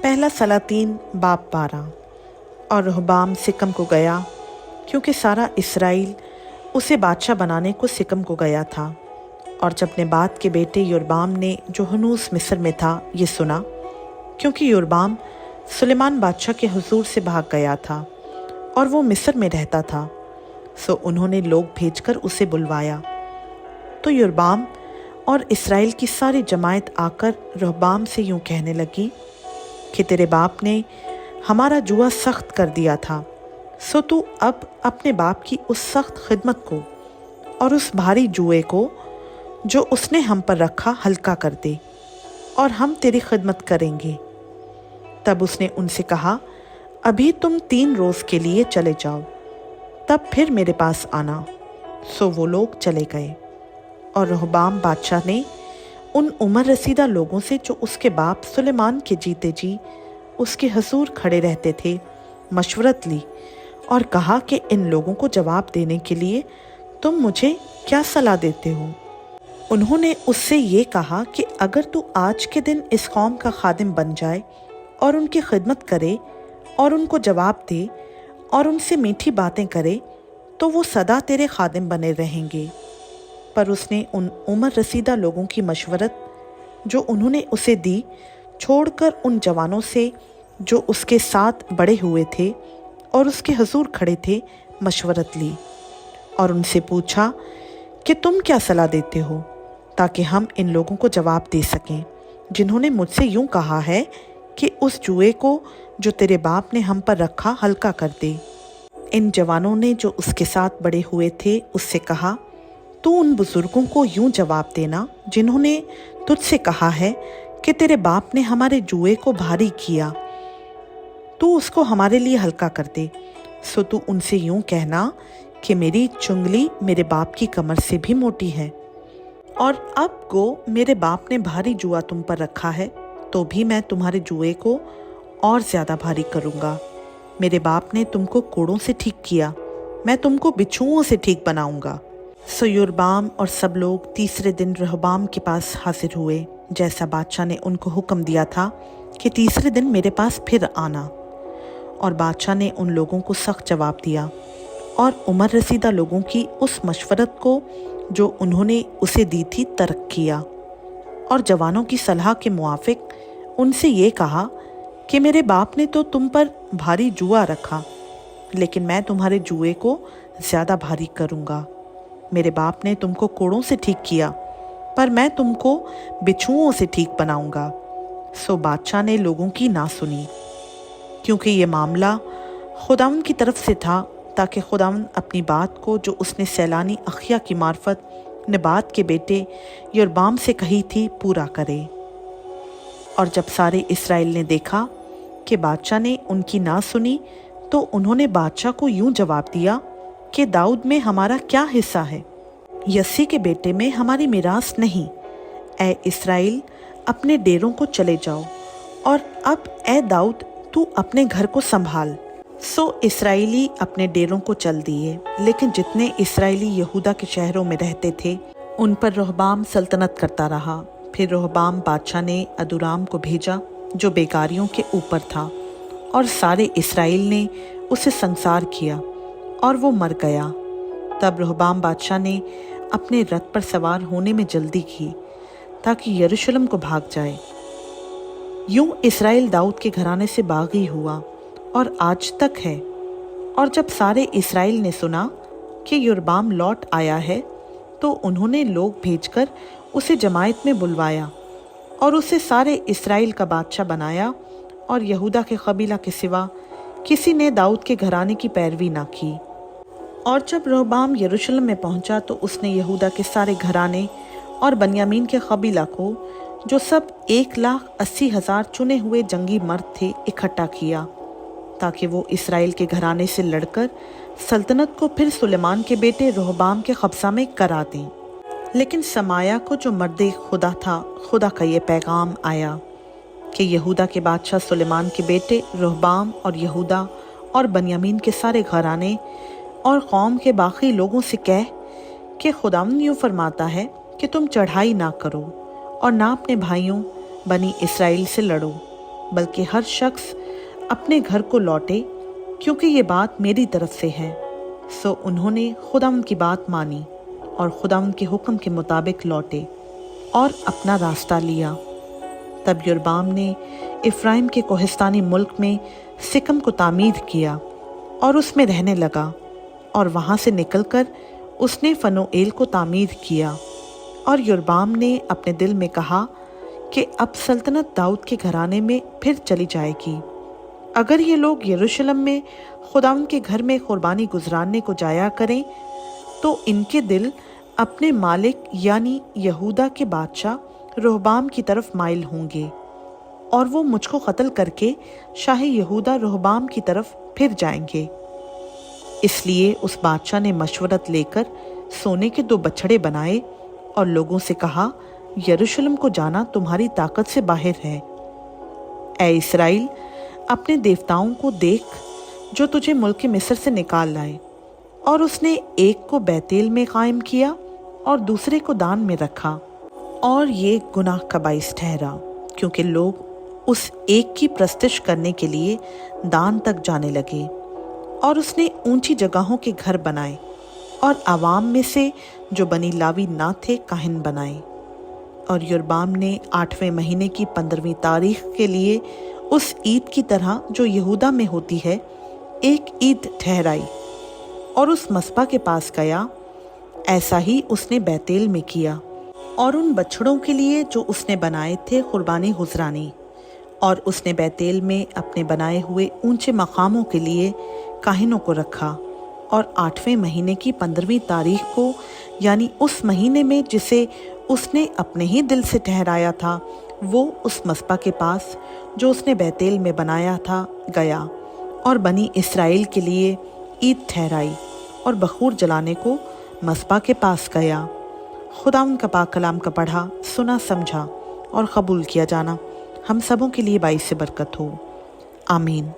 पहला सलातीन बाब 12। और रहबाम सिकम को गया क्योंकि सारा इसराइल उसे बादशाह बनाने को सिकम को गया था। और जब नेबात के बेटे योरबाम ने जो हनूस मिस्र में था ये सुना, क्योंकि योरबाम सुलेमान बादशाह के हुजूर से भाग गया था और वो मिस्र में रहता था, सो उन्होंने लोग भेजकर उसे बुलवाया। तो योरबाम और इसराइल की सारी जमायत आकर रहबाम से यूं कहने लगी कि तेरे बाप ने हमारा जुआ सख्त कर दिया था, सो तू अब अपने बाप की उस सख्त खिदमत को और उस भारी जुए को जो उसने हम पर रखा हल्का कर दे, और हम तेरी खिदमत करेंगे। तब उसने उनसे कहा, अभी तुम 3 रोज़ के लिए चले जाओ, तब फिर मेरे पास आना। सो वो लोग चले गए। और रहबाम बादशाह ने उन उम्र रसीदा लोगों से जो उसके बाप सुलेमान के जीते जी उसके हुजूर खड़े रहते थे मशवरत ली और कहा कि इन लोगों को जवाब देने के लिए तुम मुझे क्या सलाह देते हो। उन्होंने उससे ये कहा कि अगर तू आज के दिन इस कौम का खादिम बन जाए और उनकी खिदमत करे और उनको जवाब दे और उनसे मीठी बातें करे तो वो सदा तेरे खादिम बने रहेंगे। पर उसने उन उम्र रसीदा लोगों की मशवरत जो उन्होंने उसे दी छोड़कर उन जवानों से जो उसके साथ बड़े हुए थे और उसके हुजूर खड़े थे मशवरत ली और उनसे पूछा कि तुम क्या सलाह देते हो, ताकि हम इन लोगों को जवाब दे सकें जिन्होंने मुझसे यूं कहा है कि उस जुए को जो तेरे बाप ने हम पर रखा हल्का कर दे। इन जवानों ने जो उसके साथ बड़े हुए थे उससे कहा, तू उन बुजुर्गों को यूं जवाब देना जिन्होंने तुझसे कहा है कि तेरे बाप ने हमारे जुए को भारी किया, तू उसको हमारे लिए हल्का कर दे। सो तू उनसे यूं कहना कि मेरी चुंगली मेरे बाप की कमर से भी मोटी है, और अब को मेरे बाप ने भारी जुआ तुम पर रखा है तो भी मैं तुम्हारे जुए को और ज़्यादा भारी करूँगा। मेरे बाप ने तुमको कोड़ों से ठीक किया, मैं तुमको बिच्छुओं से ठीक बनाऊँगा। सो योरबाम और सब लोग तीसरे दिन रहबाम के पास हाजिर हुए, जैसा बादशाह ने उनको हुक्म दिया था कि तीसरे दिन मेरे पास फिर आना। और बादशाह ने उन लोगों को सख्त जवाब दिया और उम्र रसीदा लोगों की उस मशवरत को जो उन्होंने उसे दी थी तर्क किया और जवानों की सलाह के मुआफिक उनसे ये कहा कि मेरे बाप ने तो तुम पर भारी जुआ रखा, लेकिन मैं तुम्हारे जुए को ज़्यादा भारी करूँगा। मेरे बाप ने तुमको कोड़ों से ठीक किया, पर मैं तुमको बिच्छुओं से ठीक बनाऊँगा। सो बादशाह ने लोगों की ना सुनी, क्योंकि ये मामला खुदावंद की तरफ से था, ताकि खुदावंद अपनी बात को जो उसने सैलानी अखिया की मार्फत नेबात के बेटे योरबाम से कही थी पूरा करे। और जब सारे इसराइल ने देखा कि बादशाह ने उनकी ना सुनी, तो उन्होंने बादशाह को यूं जवाब दिया कि दाऊद में हमारा क्या हिस्सा है, यस्सी के बेटे में हमारी मीरास नहीं। ए इसराइल, अपने डेरों को चले जाओ, और अब ए दाऊद तू अपने घर को संभाल। सो इसराइली अपने डेरों को चल दिए, लेकिन जितने इसराइली यहूदा के शहरों में रहते थे उन पर रहबाम सल्तनत करता रहा। फिर रहबाम बादशाह ने अदुराम को भेजा जो बेगारियों के ऊपर था, और सारे इसराइल ने उसे संसार किया और वो मर गया। तब रहबाम बादशाह ने अपने रथ पर सवार होने में जल्दी की ताकि यरूशलेम को भाग जाए। यूं इसराइल दाऊद के घराने से बागी हुआ और आज तक है। और जब सारे इसराइल ने सुना कि योरबाम लौट आया है, तो उन्होंने लोग भेजकर उसे जमायत में बुलवाया और उसे सारे इसराइल का बादशाह बनाया, और यहूदा के कबीला के सिवा किसी ने दाऊद के घराने की पैरवी ना की। और जब रहबाम यरूशलेम में पहुंचा तो उसने यहूदा के सारे घराने और बन्यामीन के कबीला को, जो सब 1,80,000 चुने हुए जंगी मर्द थे, इकट्ठा किया ताकि वो इसराइल के घराने से लड़कर सल्तनत को फिर सुलेमान के बेटे रहबाम के कब्जा में करा दें। लेकिन समाया को, जो मर्द खुदा था, खुदा का ये पैगाम आया कि यहूदा के बादशाह सुलेमान के बेटे रहबाम और यहूदा और बन्यामीन के सारे घराने और कौम के बाकी लोगों से कह कि खुदावंद यूँ फरमाता है कि तुम चढ़ाई ना करो और ना अपने भाइयों बनी इसराइल से लड़ो, बल्कि हर शख्स अपने घर को लौटे, क्योंकि ये बात मेरी तरफ से है। सो उन्होंने खुदावंद की बात मानी और खुदावंद के हुक्म के मुताबिक लौटे और अपना रास्ता लिया। तब योरबाम ने इफ्राइम के कोहिस्तानी मुल्क में सिकम को तामीर किया और उसमें रहने लगा, और वहाँ से निकलकर उसने फनोएल को तामीर किया। और योरबाम ने अपने दिल में कहा कि अब सल्तनत दाऊद के घराने में फिर चली जाएगी। अगर ये लोग यरूशलेम में खुदावंद के घर में कुर्बानी गुजराने को जाया करें, तो इनके दिल अपने मालिक यानी यहूदा के बादशाह रोहबाम की तरफ माइल होंगे, और वो मुझको कत्ल करके शाह यहूदा रोहबाम की तरफ फिर जाएंगे। इसलिए उस बादशाह ने मशवरत लेकर सोने के 2 बछड़े बनाए और लोगों से कहा, यरूशलेम को जाना तुम्हारी ताकत से बाहर है। ऐ इस्राएल, अपने देवताओं को देख जो तुझे मुल्क मिस्र से निकाल लाए। और उसने एक को बैतेल में कायम किया और दूसरे को दान में रखा, और ये गुनाह का बाइस ठहरा, क्योंकि लोग उस एक की प्रस्तिश करने के लिए दान तक जाने लगे। और उसने ऊंची जगहों के घर बनाए और आवाम में से जो बनी लावी ना थे काहिन बनाए। और योरबाम ने 8वें महीने की 15वीं तारीख के लिए उस ईद की तरह जो यहूदा में होती है एक ईद ठहराई और उस मस्पा के पास गया। ऐसा ही उसने बैतेल में किया और उन बछड़ों के लिए जो उसने बनाए थे कुर्बानी गुजरानी। और उसने बैतेल में अपने बनाए हुए ऊंचे मकामों के लिए काहिनों को रखा। और 8वें महीने की 15वीं तारीख को, यानी उस महीने में जिसे उसने अपने ही दिल से ठहराया था, वो उस मस्पा के पास जो उसने बैतेल में बनाया था गया और बनी इसराइल के लिए ईद ठहराई और बखूर जलाने को मस्पा के पास गया। खुदावंद का पाक कलाम का पढ़ा, सुना, समझा और कबूल किया जाना हम सबों के लिए बाइस से बरकत हो। आमीन।